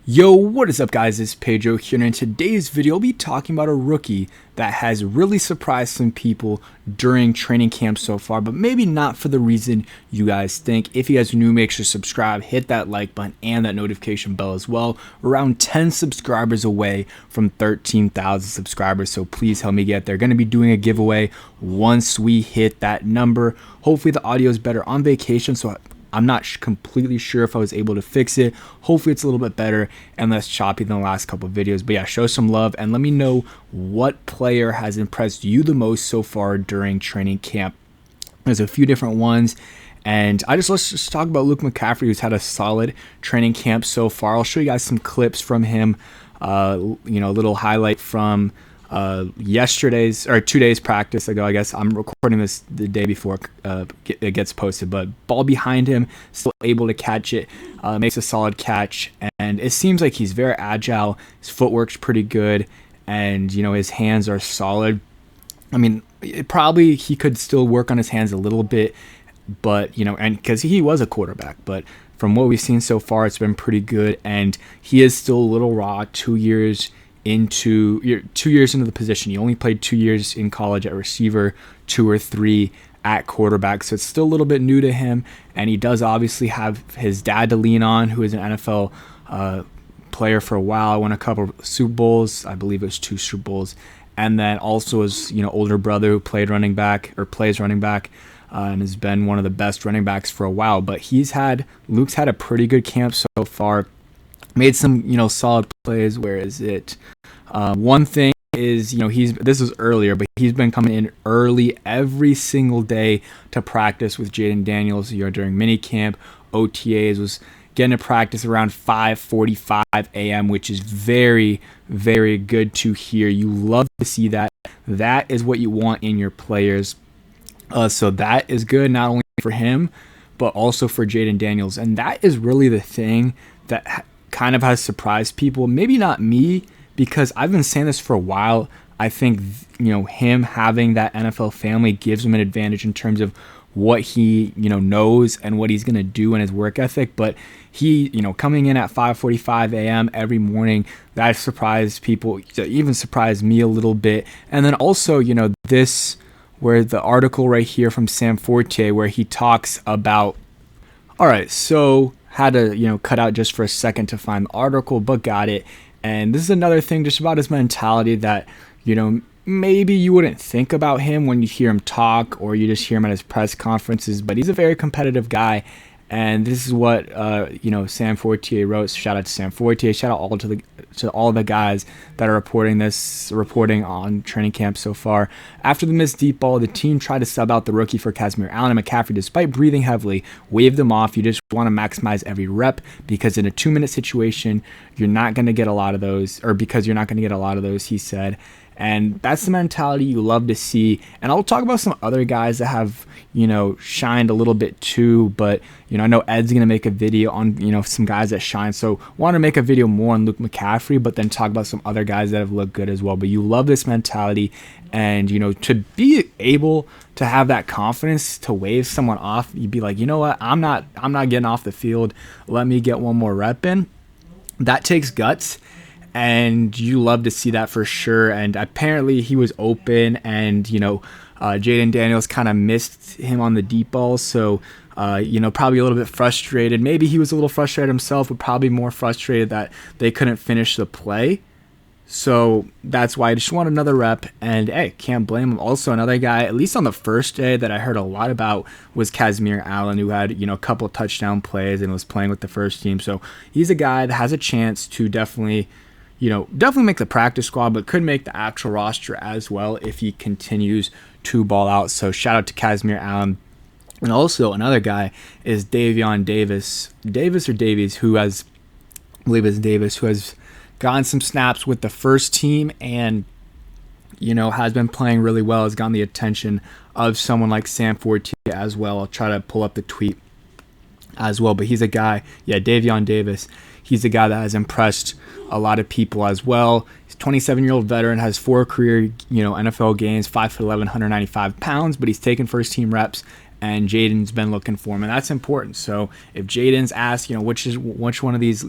Yo, what is up guys, it's Pedro here, and in today's video I'll be talking about a rookie that has really surprised some people during training camp so far, but maybe not for the reason you guys think. If you guys are new, make sure to subscribe, hit that like button and that notification bell as well. We're around 10 subscribers away from 13,000 subscribers, so please help me get there. Going to be doing a giveaway once we hit that number. Hopefully the audio is better on vacation, so I'm not completely sure if I was able to fix it. Hopefully it's a little bit better and less choppy than the last couple of videos. But yeah, show some love and let me know what player has impressed you the most so far during training camp. There's a few different ones. And let's just talk about Luke McCaffrey, who's had a solid training camp so far. I'll show you guys some clips from him. A little highlight from yesterday's or 2 days practice ago. I guess I'm recording this the day before it gets posted, but ball behind him, still able to catch it, makes a solid catch, and it seems like he's very agile. His footwork's pretty good, and his hands are solid. I mean, he could still work on his hands a little bit, but and because he was a quarterback, but from what we've seen so far, it's been pretty good, and he is still a little raw. 2 years into the position. He only played 2 years in college at receiver, 2 or 3 at quarterback, so it's still a little bit new to him. And he does obviously have his dad to lean on, who is an NFL player for a while, won a couple of Super Bowls, I believe it was 2 Super Bowls, and then also his older brother who plays running back, and has been one of the best running backs for a while. But Luke's had a pretty good camp so far. Made some solid plays. Where is it? One thing is this was earlier, but he's been coming in early every single day to practice with Jaden Daniels. During mini camp, OTAs, was getting to practice around 5:45 a.m., which is very, very good to hear. You love to see that. That is what you want in your players. So that is good, not only for him, but also for Jaden Daniels. And that is really the thing that kind of has surprised people. Maybe not me, because I've been saying this for a while. I think him having that NFL family gives him an advantage in terms of what he knows and what he's going to do in his work ethic. But he coming in at 5:45 a.m. every morning, that surprised people, even surprised me a little bit. And then also where the article right here from Sam Fortier, where he talks about, all right, so had to cut out just for a second to find the article, but got it. And this is another thing just about his mentality that maybe you wouldn't think about him when you hear him talk or you just hear him at his press conferences, but he's a very competitive guy. And this is what Sam Fortier wrote. Shout out to Sam Fortier. Shout out to all the guys that are reporting on training camp so far. After the missed deep ball, the team tried to sub out the rookie for Kazmir Allen, and McCaffrey, despite breathing heavily, waved them off. You just want to maximize every rep, because in a 2-minute situation, you're not going to get a lot of those, he said. And that's the mentality you love to see. And I'll talk about some other guys that have, shined a little bit too. But, I know Ed's going to make a video on, some guys that shine. So want to make a video more on Luke McCaffrey, but then talk about some other guys that have looked good as well. But you love this mentality. And, to be able to have that confidence to wave someone off, you'd be like, you know what, I'm not getting off the field. Let me get one more rep in. That takes guts. And you love to see that for sure. And apparently he was open, and Jaden Daniels kind of missed him on the deep balls. So probably a little bit frustrated. Maybe he was a little frustrated himself, but probably more frustrated that they couldn't finish the play. So that's why I just want another rep. And hey, can't blame him. Also, another guy, at least on the first day, that I heard a lot about was Kazmir Allen, who had a couple touchdown plays and was playing with the first team. So he's a guy that has a chance to definitely make the practice squad, but could make the actual roster as well if he continues to ball out. So shout out to Kazmir Allen. And also another guy is Davies, who has gotten some snaps with the first team and, has been playing really well, has gotten the attention of someone like Sam Fortier as well. I'll try to pull up the tweet as well, but he's a guy, Davion Davis. He's a guy that has impressed a lot of people as well. He's a 27-year-old veteran, has 4 career, NFL games, 5'11", 195 pounds, but he's taken first team reps, and Jaden's been looking for him, and that's important. So if Jaden's asked, which one of these,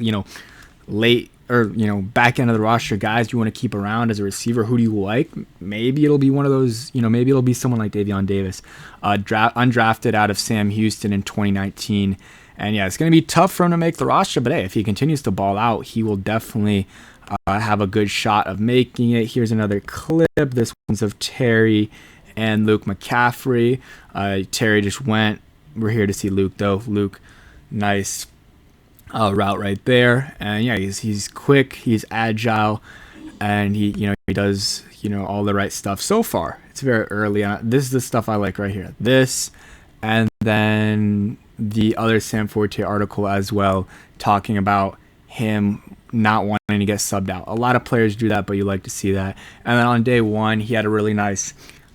late or back end of the roster guys you want to keep around as a receiver, who do you like? Maybe it'll be one of those. Maybe it'll be someone like Davion Davis, undrafted out of Sam Houston in 2019. And yeah, it's going to be tough for him to make the roster, but hey, if he continues to ball out, he will definitely have a good shot of making it. Here's another clip. This one's of Terry and Luke McCaffrey. Terry just went. We're here to see Luke, though. Luke, nice route right there. And yeah, he's quick, he's agile, and he does all the right stuff so far. It's very early on. This is the stuff I like right here. This, and then the other Sam Forte article as well, talking about him not wanting to get subbed out. A lot of players do that, but you like to see that. And then on day one, he had a really nice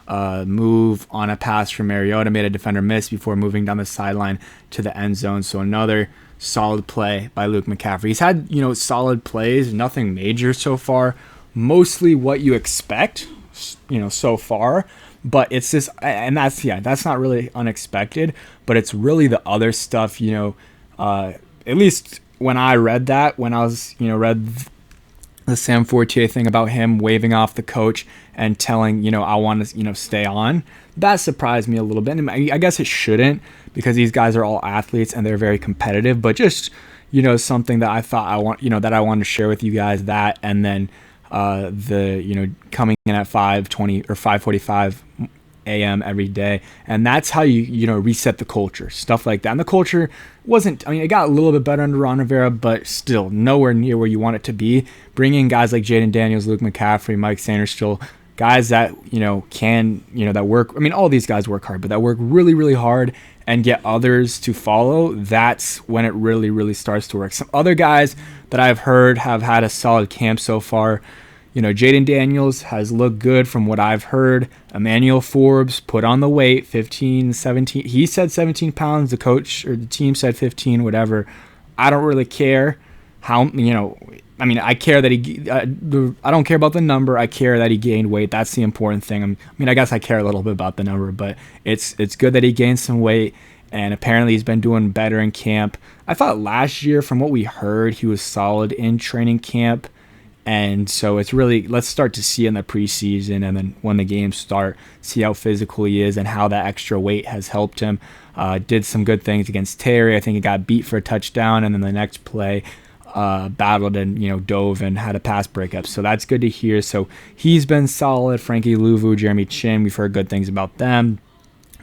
move on a pass from Mariota, made a defender miss before moving down the sideline to the end zone. So another solid play by Luke McCaffrey. He's had solid plays, nothing major so far, mostly what you expect so far. But it's this, and that's not really unexpected, but it's really the other stuff, at least when I read that, when I was, read the Sam Fortier thing about him waving off the coach and telling, I want to, stay on, that surprised me a little bit. And I guess it shouldn't, because these guys are all athletes and they're very competitive, but just, something that I thought that I wanted to share with you guys, that, and then coming in at 5:20 or 5:45 a.m. every day, and that's how you reset the culture, stuff like that. And the culture wasn't, it got a little bit better under Ron Rivera, but still nowhere near where you want it to be. Bringing guys like Jaden Daniels, Luke McCaffrey, Mike Sanderstill, guys that can that work. All these guys work hard, but that work really, really hard and get others to follow. That's when it really, really starts to work. Some other guys that I've heard have had a solid camp so far. Jaden Daniels has looked good from what I've heard. Emmanuel Forbes put on the weight, 15, 17. He said 17 pounds. The coach or the team said 15, whatever. I don't really care how, I care that he, I don't care about the number. I care that he gained weight. That's the important thing. I guess I care a little bit about the number, but it's good that he gained some weight. And apparently he's been doing better in camp. I thought last year, from what we heard, he was solid in training camp. And so it's really, let's start to see in the preseason, and then when the games start, see how physical he is and how that extra weight has helped him. Did some good things against Terry. I think he got beat for a touchdown, and then the next play battled and dove and had a pass breakup. So that's good to hear. So he's been solid. Frankie Louvu, Jeremy Chin, we've heard good things about them.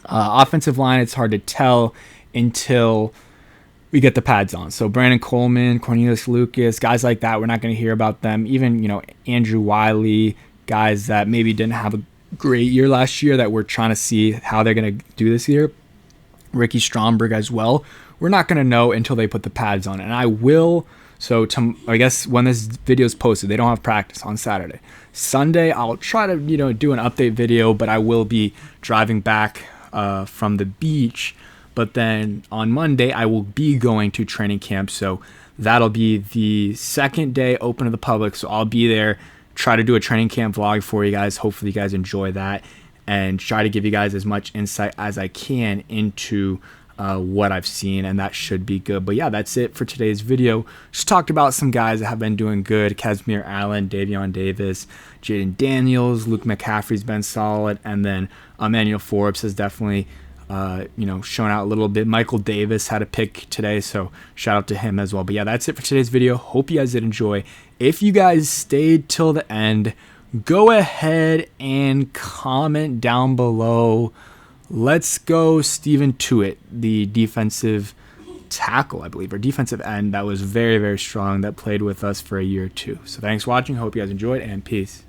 Offensive line, it's hard to tell until we get the pads on. So Brandon Coleman, Cornelius Lucas, guys like that, we're not going to hear about them. Even, Andrew Wiley, guys that maybe didn't have a great year last year that we're trying to see how they're going to do this year. Ricky Stromberg as well. We're not going to know until they put the pads on. And I will, I guess when this video is posted, they don't have practice on Saturday. Sunday, I'll try to, do an update video, but I will be driving back from the beach. But then on Monday, I will be going to training camp. So that'll be the second day open to the public. So I'll be there, try to do a training camp vlog for you guys. Hopefully you guys enjoy that, and try to give you guys as much insight as I can into what I've seen, and that should be good. But yeah, that's it for today's video. Just talked about some guys that have been doing good. Casimir Allen, Davion Davis, Jaden Daniels, Luke McCaffrey's been solid, and then Emmanuel Forbes has definitely shown out a little bit. Michael Davis had a pick today, so shout out to him as well. But yeah, that's it for today's video. Hope you guys did enjoy. If you guys stayed till the end, go ahead and comment down below. Let's go Stephen Tuitt, the defensive tackle, I believe, or defensive end that was very, very strong, that played with us for a year or two. So thanks for watching. Hope you guys enjoyed, and peace.